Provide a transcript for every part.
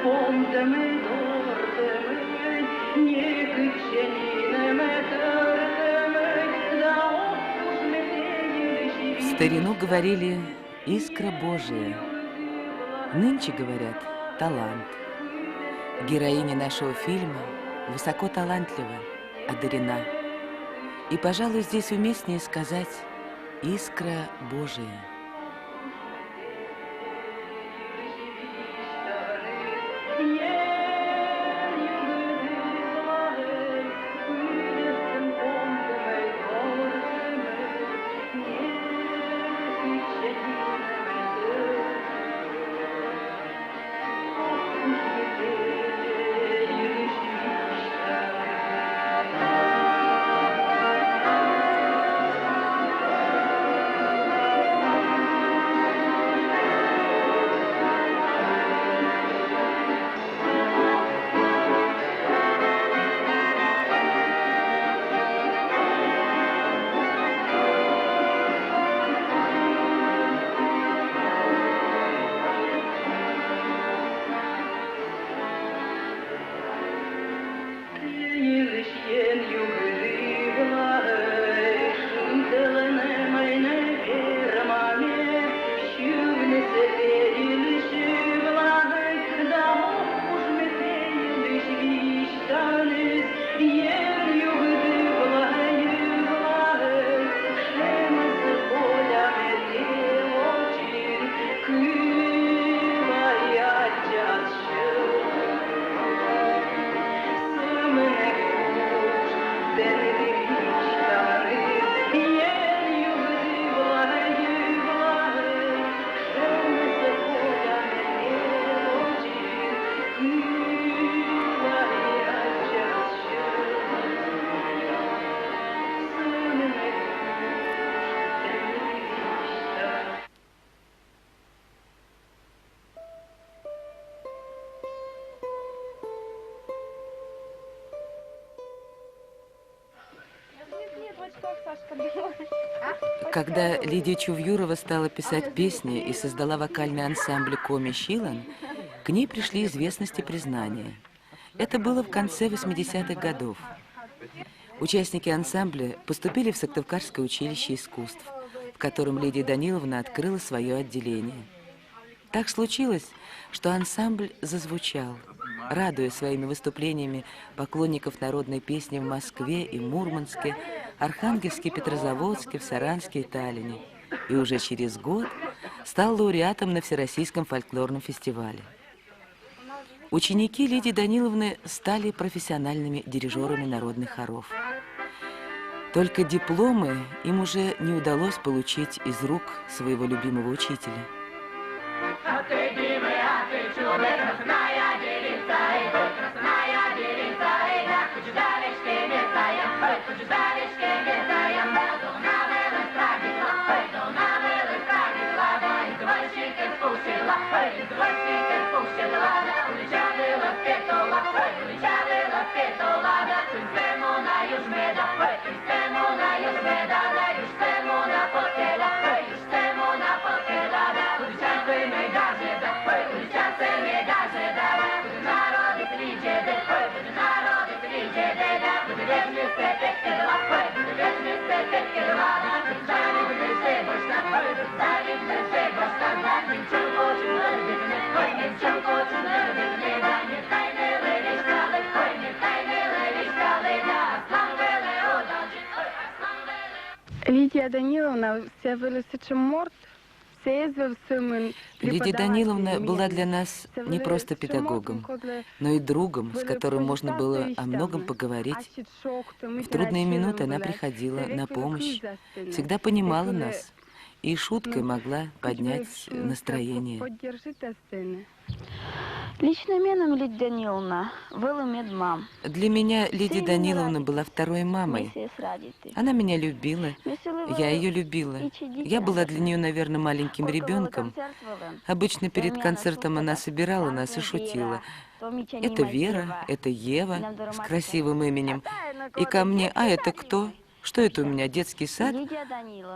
В старину говорили «искра Божия». Нынче говорят «талант». Героиня нашего фильма высоко талантлива, одарена. И, пожалуй, здесь уместнее сказать «искра Божия». Когда Лидия Чувьюрова стала писать песни и создала вокальный ансамбль «Коми Щилан», к ней пришли известность и признание. Это было в конце 80-х годов. Участники ансамбля поступили в Сыктывкарское училище искусств, в котором Лидия Даниловна открыла свое отделение. Так случилось, что ансамбль зазвучал, радуя своими выступлениями поклонников народной песни в Москве и Мурманске, Архангельске, Петрозаводске, в Саранске и Таллине. И уже через год стал лауреатом на Всероссийском фольклорном фестивале. Ученики Лидии Даниловны стали профессиональными дирижерами народных хоров. Только дипломы им уже не удалось получить из рук своего любимого учителя. Лидия Даниловна была для нас не просто педагогом, но и другом, с которым можно было о многом поговорить. В трудные минуты она приходила на помощь, всегда понимала нас и шуткой могла поднять настроение. Лично меном Лидия Даниловна была медмам. Для меня Лидия Даниловна была второй мамой. Она меня любила, я ее любила. Я была для нее, наверное, маленьким ребенком. Обычно перед концертом она собирала нас и шутила. Это Вера, это Ева с красивым именем. И ко мне: а это кто? Что это у меня, детский сад?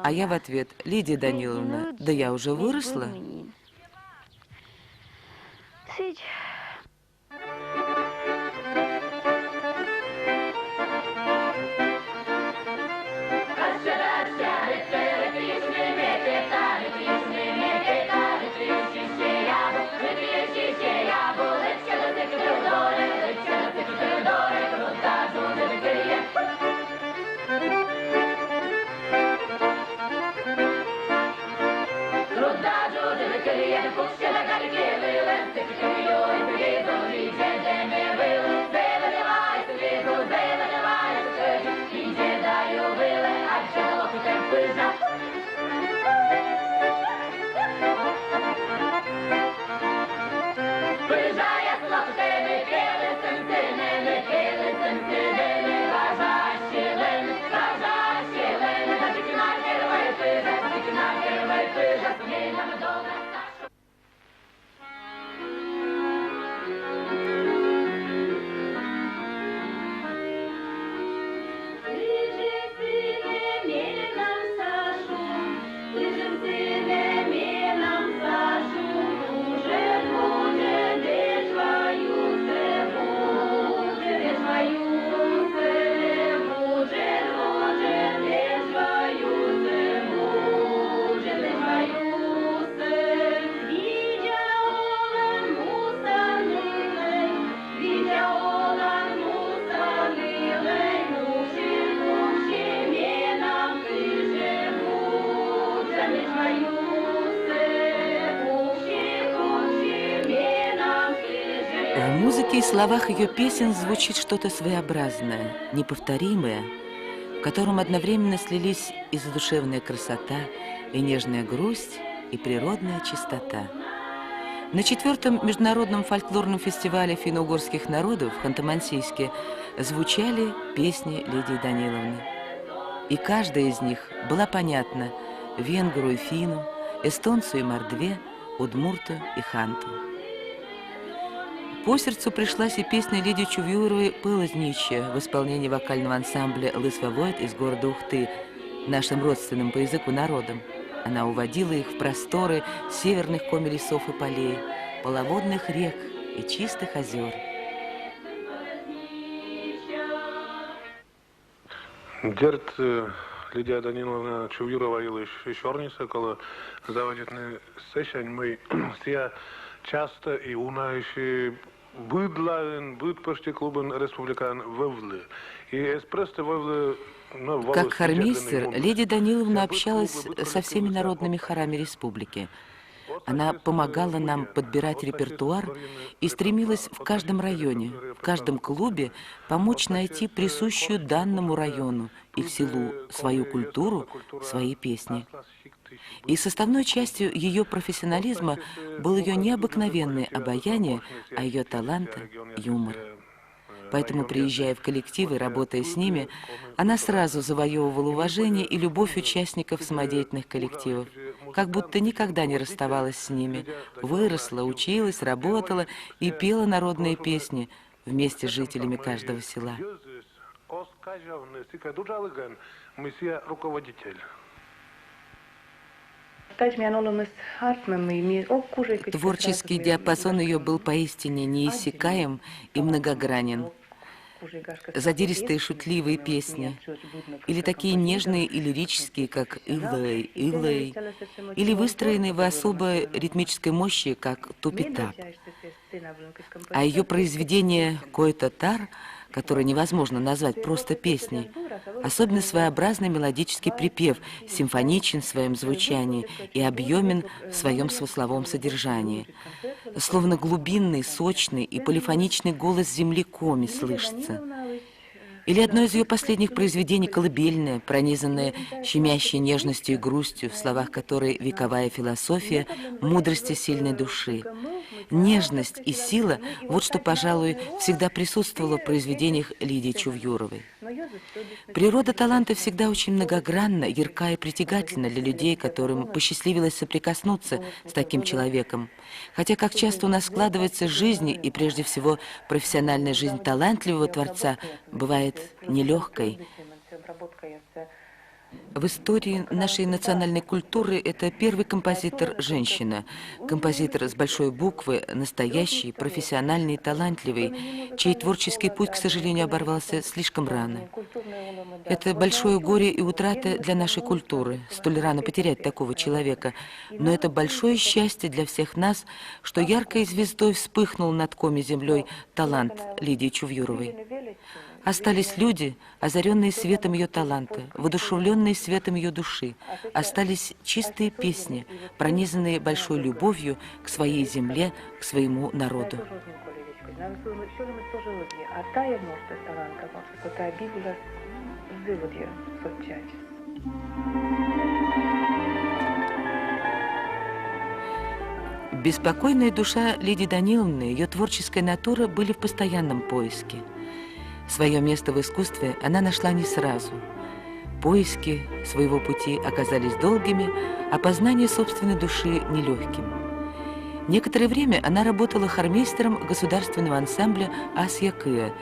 А я в ответ: Лидия Даниловна, да я уже выросла. В музыке и словах ее песен звучит что-то своеобразное, неповторимое, в котором одновременно слились и задушевная красота, и нежная грусть, и природная чистота. На 4-м международном фольклорном фестивале финно-угорских народов в Ханты-Мансийске звучали песни Лидии Даниловны. И каждая из них была понятна венгру и финну, эстонцу и мордве, удмурту и ханту. По сердцу пришлась и песня Лидии Чувюровой «Пылозничья» в исполнении вокального ансамбля «Лысва Войт» из города Ухты, нашим родственным по языку народом. Она уводила их в просторы северных коми лесов и полей, полноводных рек и чистых озер. Дерт Лидия Даниловна Чувюрова илыш шорница, коли заводитный сессион, мы все часто и унающие Будь почти клубен республикан Вовлы. И просто Вовлы. Как хормейстер, Лидия Даниловна общалась со всеми народными хорами республики. Она помогала нам подбирать репертуар и стремилась в каждом районе, в каждом клубе помочь найти присущую данному району и в селу свою культуру, свои песни. И составной частью ее профессионализма был ее необыкновенное обаяние, а ее таланта – юмор. Поэтому, приезжая в коллективы, работая с ними, она сразу завоевывала уважение и любовь участников самодеятельных коллективов, как будто никогда не расставалась с ними, выросла, училась, работала и пела народные песни вместе с жителями каждого села. Творческий диапазон ее был поистине неиссякаем и многогранен. Задиристые шутливые песни, или такие нежные и лирические, как «Илэй, Илэй», или выстроенные в особой ритмической мощи, как «Тупитап». А ее произведение «Кой-то-тар», которое невозможно назвать просто песней, особенно своеобразный мелодический припев, симфоничен в своем звучании и объемен в своем смысловом содержании. Словно глубинный, сочный и полифоничный голос земли коми слышится. Или одно из ее последних произведений колыбельное, пронизанное щемящей нежностью и грустью, в словах которой вековая философия мудрости сильной души. Нежность и сила – вот что, пожалуй, всегда присутствовало в произведениях Лидии Чувюровой. Природа таланта всегда очень многогранна, ярка и притягательна для людей, которым посчастливилось соприкоснуться с таким человеком. Хотя как часто у нас складывается жизнь, и прежде всего профессиональная жизнь талантливого творца, бывает нелегкой. В истории нашей национальной культуры это первый композитор – женщина. Композитор с большой буквы, настоящий, профессиональный, талантливый, чей творческий путь, к сожалению, оборвался слишком рано. Это большое горе и утрата для нашей культуры, столь рано потерять такого человека. Но это большое счастье для всех нас, что яркой звездой вспыхнул над коми землей талант Лидии Чувюровой. Остались люди, озаренные светом ее таланта, воодушевленные светом ее души. Остались чистые песни, пронизанные большой любовью к своей земле, к своему народу. Беспокойная душа Лидии Даниловны, ее творческая натура были в постоянном поиске. Свое место в искусстве она нашла не сразу. Поиски своего пути оказались долгими, а познание собственной души нелегким. Некоторое время она работала хормейстером государственного ансамбля «Асья Кыа»,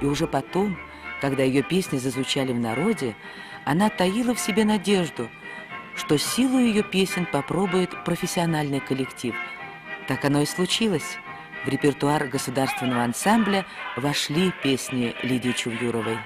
и уже потом, когда ее песни зазвучали в народе, она таила в себе надежду, что силу ее песен попробует профессиональный коллектив. Так оно и случилось. В репертуар государственного ансамбля вошли песни Лидии Чувюровой.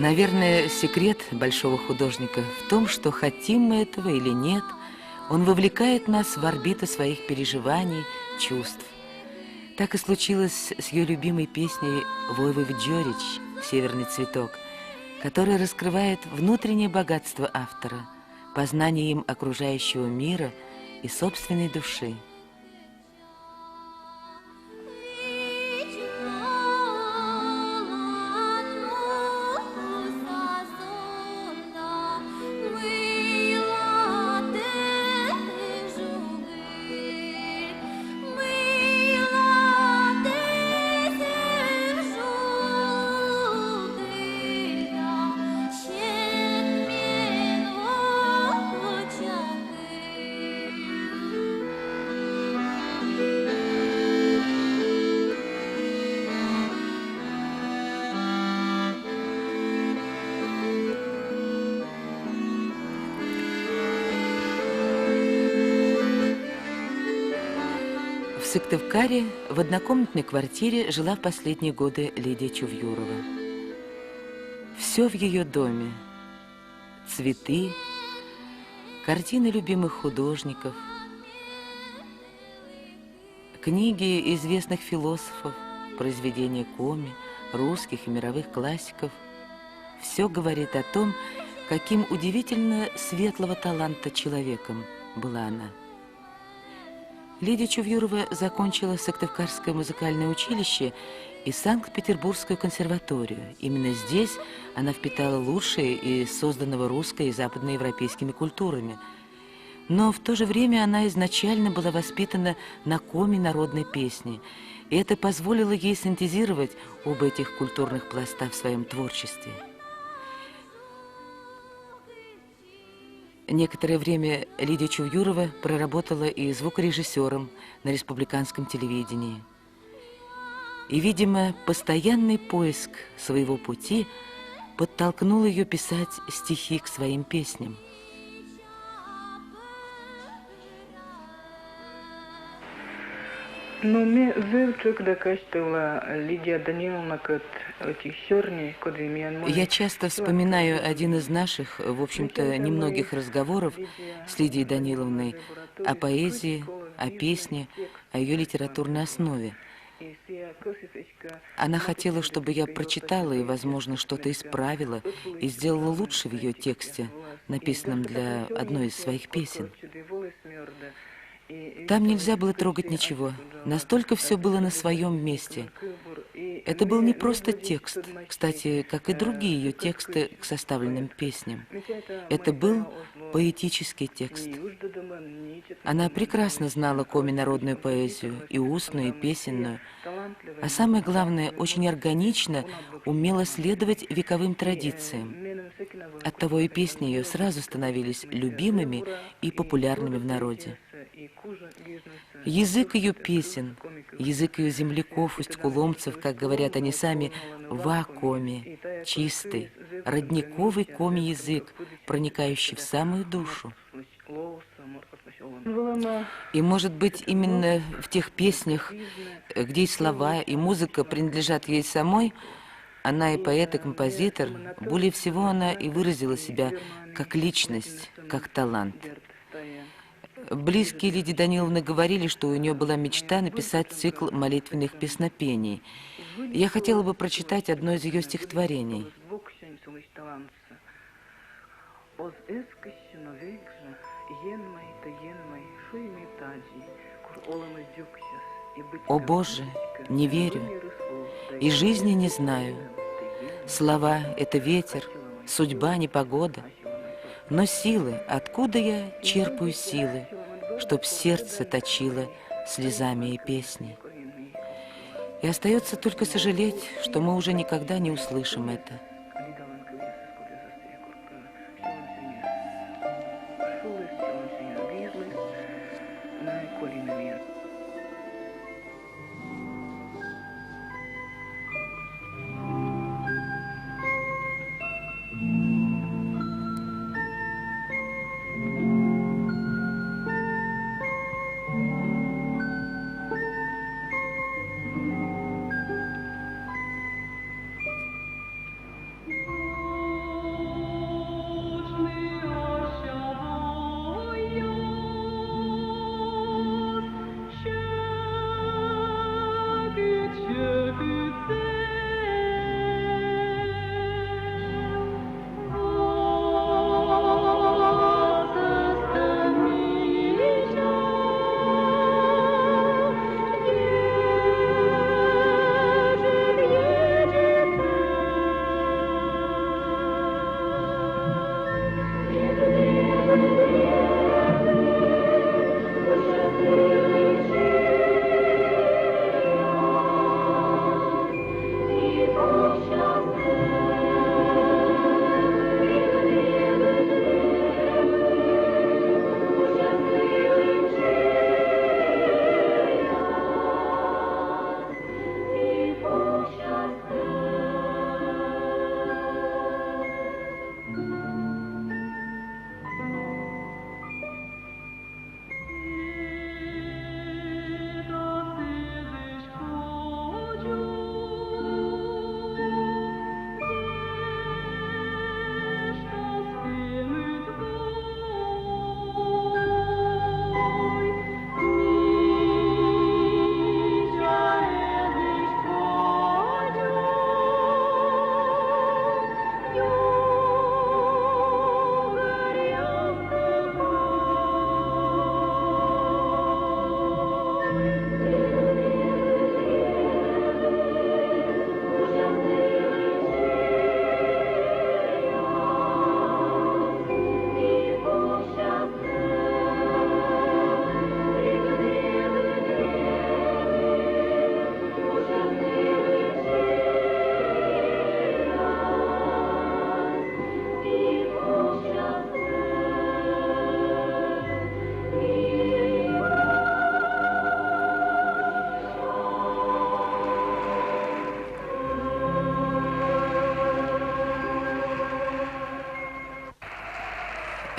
Наверное, секрет большого художника в том, что хотим мы этого или нет, он вовлекает нас в орбиту своих переживаний, чувств. Так и случилось с ее любимой песней «Войвод Джорич» «Северный цветок», которая раскрывает внутреннее богатство автора, познание им окружающего мира и собственной души. В Сыктывкаре в однокомнатной квартире жила в последние годы Лидия Чувюрова. Все в ее доме. Цветы, картины любимых художников, книги известных философов, произведения Коми, русских и мировых классиков. Все говорит о том, каким удивительно светлого таланта человеком была она. Лидия Чувюрова закончила Сыктывкарское музыкальное училище и Санкт-Петербургскую консерваторию. Именно здесь она впитала лучшее из созданного русской и западноевропейскими культурами. Но в то же время она изначально была воспитана на коме народной песни, и это позволило ей синтезировать оба этих культурных пласта в своем творчестве. Некоторое время Лидия Чувюрова проработала и звукорежиссером на республиканском телевидении. И, видимо, постоянный поиск своего пути подтолкнул ее писать стихи к своим песням. Но ми вивчик, да качтала Лидия Даниловна, кот этих черни, код Я часто вспоминаю один из наших, в общем-то, немногих разговоров с Лидией Даниловной о поэзии, о песне, о ее литературной основе. Она хотела, чтобы я прочитала и, возможно, что-то исправила и сделала лучше в ее тексте, написанном для одной из своих песен. Там нельзя было трогать ничего. Настолько все было на своем месте. Это был не просто текст, кстати, как и другие ее тексты к составленным песням. Это был поэтический текст. Она прекрасно знала коми-народную поэзию, и устную, и песенную. А самое главное, очень органично умела следовать вековым традициям. Оттого и песни ее сразу становились любимыми и популярными в народе. Язык ее песен, язык ее земляков, усть-куломцев, как говорят они сами, ва-коми, чистый, родниковый коми-язык, проникающий в самую душу. И, может быть, именно в тех песнях, где и слова, и музыка принадлежат ей самой, она и поэт, и композитор, более всего она и выразила себя как личность, как талант. Близкие Лидии Даниловны говорили, что у нее была мечта написать цикл молитвенных песнопений. Я хотела бы прочитать одно из ее стихотворений. «О Боже, не верю, и жизни не знаю. Слова — это ветер, судьба — непогода. Но силы, откуда я черпаю силы, чтоб сердце точило слезами и песней? И остается только сожалеть, что мы уже никогда не услышим это».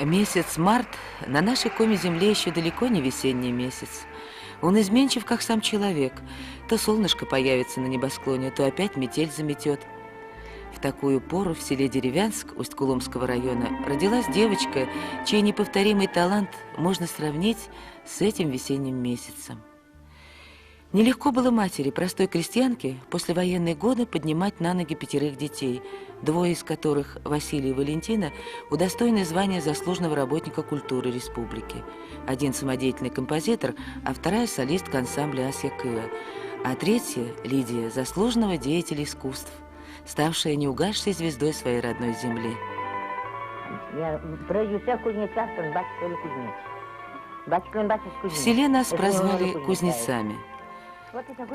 Месяц март на нашей коме-земле еще далеко не весенний месяц. Он изменчив, как сам человек. То солнышко появится на небосклоне, то опять метель заметет. В такую пору в селе Деревянск Усть-Куломского района родилась девочка, чей неповторимый талант можно сравнить с этим весенним месяцем. Нелегко было матери, простой крестьянке, после военные годы поднимать на ноги 5 детей, 2 из которых, Василий и Валентина, удостоены звания заслуженного работника культуры республики. 1 самодеятельный композитор, а 2 солистка ансамбля Ася Кыа, а 3 Лидия, заслуженного деятеля искусств, ставшая неугасшей звездой своей родной земли. В селе нас прозвали кузнецами.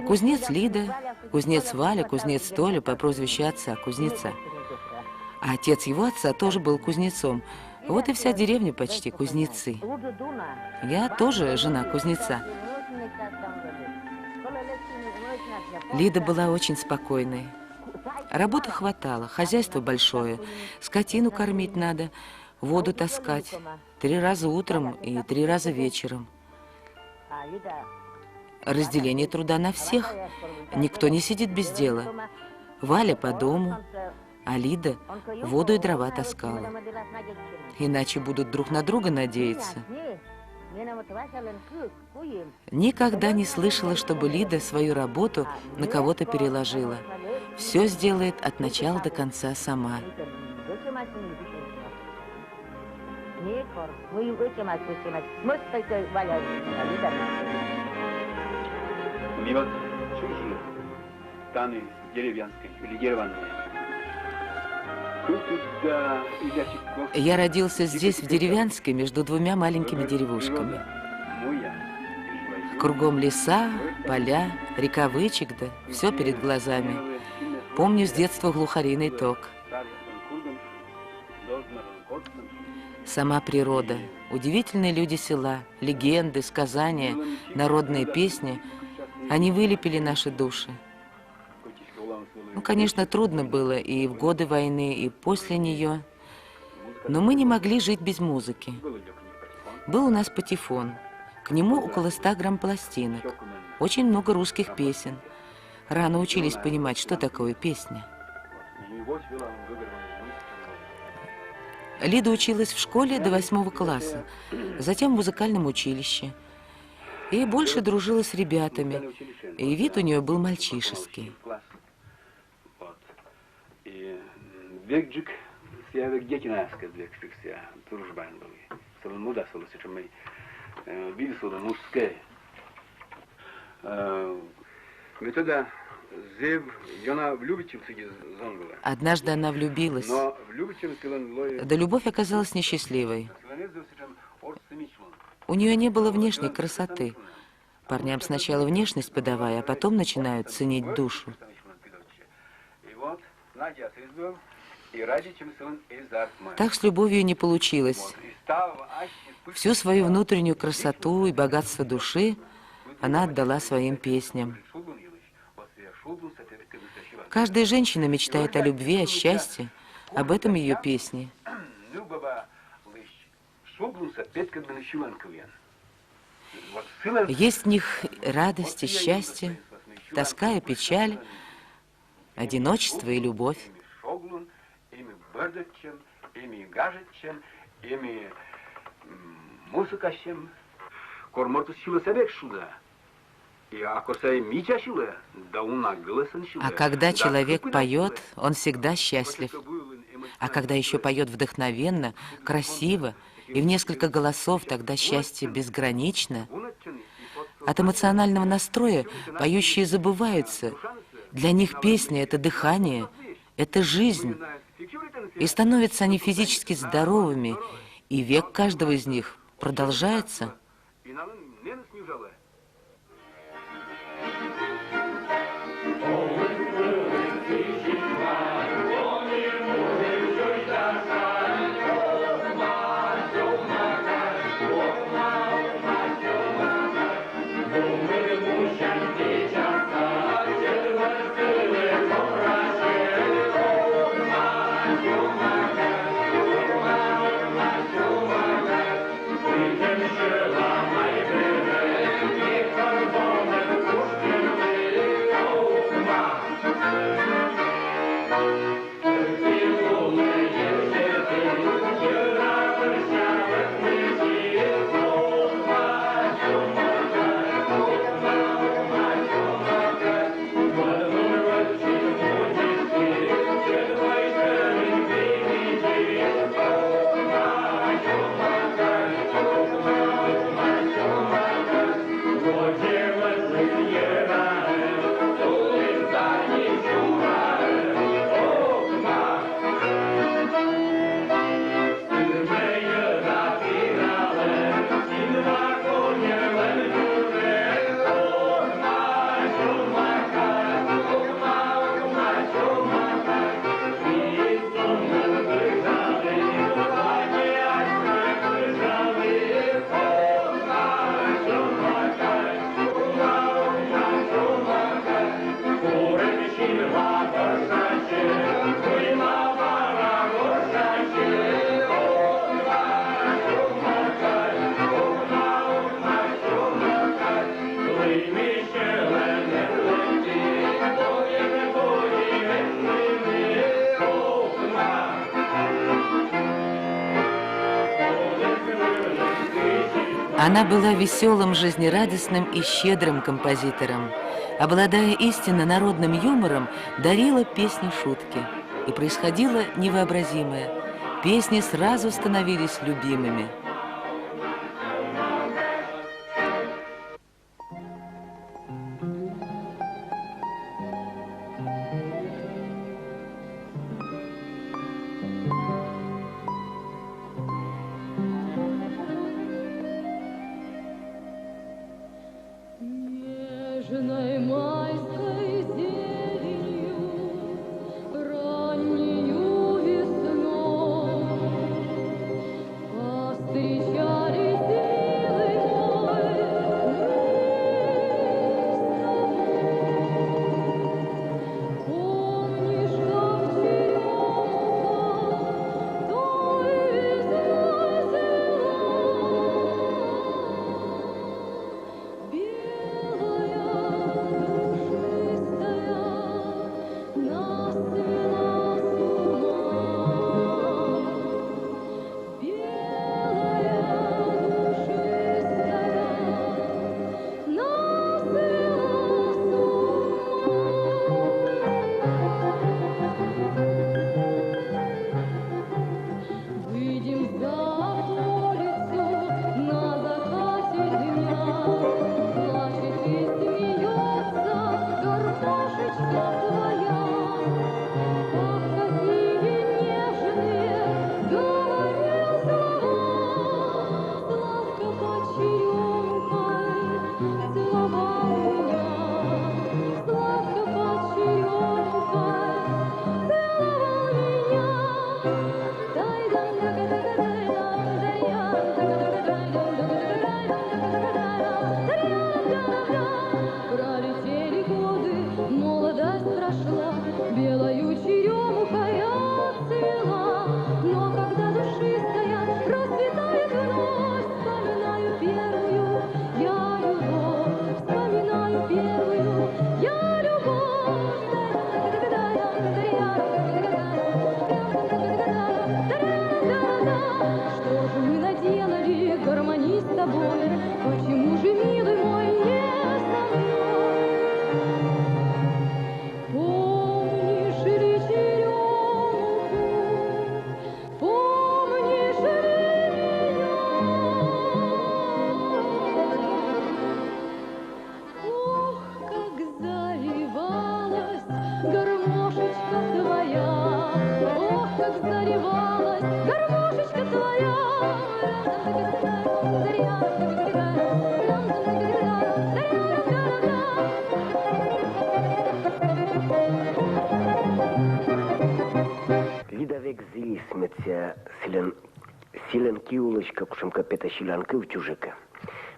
Кузнец Лида, кузнец Валя, кузнец Толя по прозвищу отца, кузнеца. А отец его отца тоже был кузнецом. Вот и вся деревня почти кузнецы. Я тоже жена кузнеца. Лида была очень спокойной. Работы хватало, хозяйство большое, скотину кормить надо, воду таскать 3 раза утром и 3 раза вечером. Разделение труда на всех. Никто не сидит без дела. Валя по дому, а Лида воду и дрова таскала. Иначе будут друг на друга надеяться. Никогда не слышала, чтобы Лида свою работу на кого-то переложила. Все сделает от начала до конца сама. Миват чужие, Таны деревянской или деревянные. Я родился здесь, в Деревянске, между 2 маленькими деревушками. Кругом леса, поля, река Вычегда, все перед глазами. Помню с детства глухариный ток. Сама природа, удивительные люди села, легенды, сказания, народные песни, они вылепили наши души. Ну, конечно, трудно было и в годы войны, и после нее, но мы не могли жить без музыки. Был у нас патефон, к нему около 100 грамм пластинок, очень много русских песен. Рано учились понимать, что такое песня. Лида училась в школе до 8 класса, затем в музыкальном училище. И больше дружила с ребятами, и вид у нее был мальчишеский. Однажды она влюбилась. Да любовь оказалась несчастливой. У нее не было внешней красоты. Парням сначала внешность подавай, а потом начинают ценить душу. Так с любовью не получилось. Всю свою внутреннюю красоту и богатство души она отдала своим песням. Каждая женщина мечтает о любви, о счастье. Об этом ее песни. Есть в них радость и счастье, тоска и печаль, одиночество и любовь. А когда человек поет, он всегда счастлив. А когда еще поет вдохновенно, красиво и в несколько голосов, тогда счастье безгранично. От эмоционального настроя поющие забываются. Для них песня — это дыхание, это жизнь. И становятся они физически здоровыми, и век каждого из них продолжается. Она была веселым, жизнерадостным и щедрым композитором. Обладая истинно народным юмором, дарила песни шутки. И происходило невообразимое. Песни сразу становились любимыми. Нежной майской зеленью, раннею весной повстречались милый мой мы с тобой. Помнишь, как черемуха той весной выйдем за улицу на закате дня, плачет и смеется гармошечка твоя. Ах, какие нежные, говорил слова, Славка под черемкой целовал меня, Славка под черемкой целовал меня. Пролетели годы, молодость прошла, белою черемухой отцвела. Но когда душистая расцветает вновь, вспоминаю первую я любовь, вспоминаю первую я любовь. Что же мы наделали, гармонист с тобой? Почему же, милый мой, не со мной? Помнишь ли черемуху? Помнишь ли меня? Ох, как заливалась гармошечка твоя, ох, как заливалась гармошечка твоя. Lidovec zi smețea силенки улочка, кушамка пета щелянка в чужика.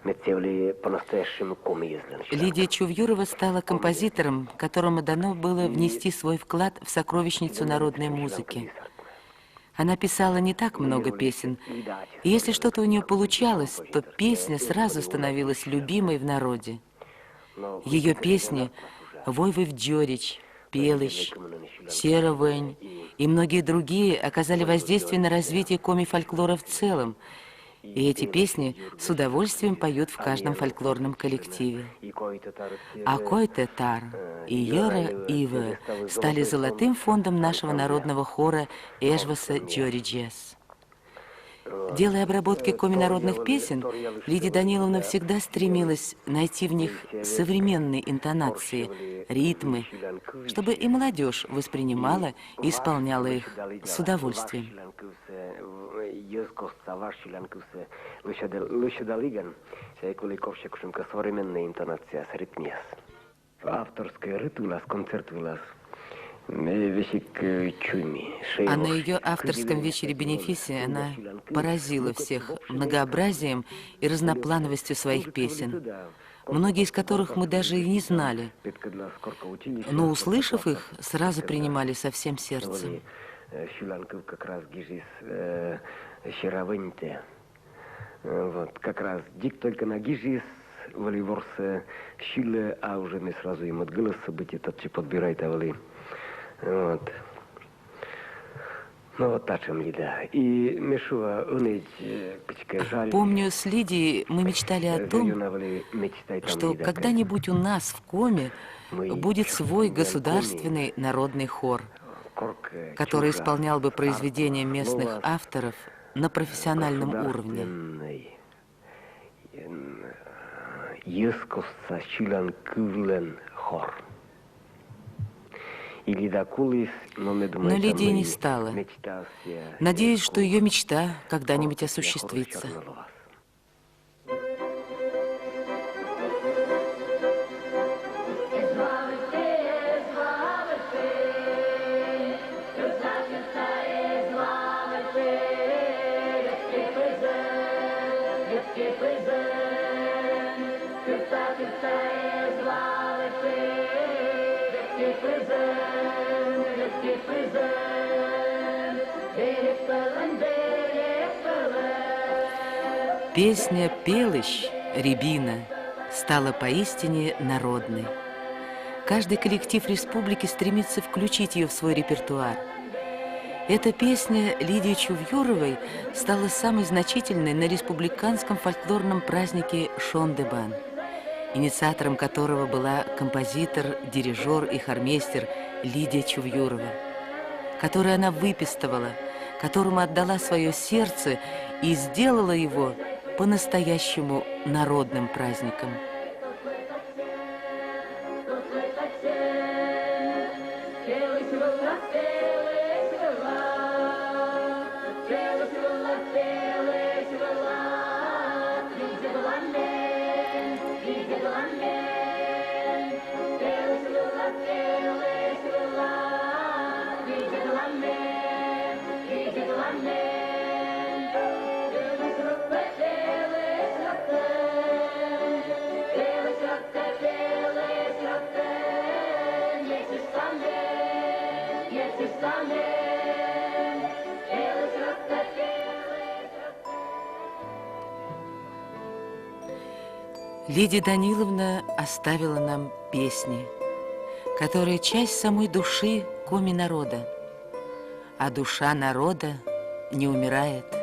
Мецевли по-настоящему комизлен. Лидия Чувьюрова стала композитором, которому дано было внести свой вклад в сокровищницу народной музыки. Она писала не так много песен, и если что-то у нее получалось, то песня сразу становилась любимой в народе. Ее песни «Войвой Дьорич», «Пелыщ», «Сера Вэнь» и многие другие оказали воздействие на развитие коми-фольклора в целом, и эти песни с удовольствием поют в каждом фольклорном коллективе. Акой-те тар и Йора Иве стали золотым фондом нашего народного хора Эжваса Дьориджес. Делая обработки коми-народных песен, Лидия Даниловна всегда стремилась найти в них современные интонации, ритмы, чтобы и молодежь воспринимала и исполняла их с удовольствием. Авторская рытулас, концертулас. А на ее авторском вечере бенефисия она поразила всех многообразием и разноплановостью своих песен, многие из которых мы даже и не знали, но, услышав их, сразу принимали со всем сердцем. Как раз вот, как раз дик только на гижис, валиворсе, щиле, а уже мы сразу им отгылось события, тот че подбирает, а вали. Вот. Ну, вот та чем еда. И мешува уныть печка жаль. Помню, с Лидией мы мечтали о том, что когда-нибудь у нас в Коме будет свой государственный народный хор, который исполнял бы произведения местных авторов на профессиональном уровне. Но Лидии не стало. Надеюсь, что ее мечта когда-нибудь осуществится. Песня «Пелыщ» Рябина стала поистине народной. Каждый коллектив республики стремится включить ее в свой репертуар. Эта песня Лидии Чувьюровой стала самой значительной на республиканском фольклорном празднике Шон-де-Бан, инициатором которого была композитор, дирижер и хормейстер Лидия Чувьюрова, которую она выпистывала, которому отдала свое сердце и сделала его по-настоящему народным праздником. Лидия Даниловна оставила нам песни, которые часть самой души Коми народа, а душа народа не умирает.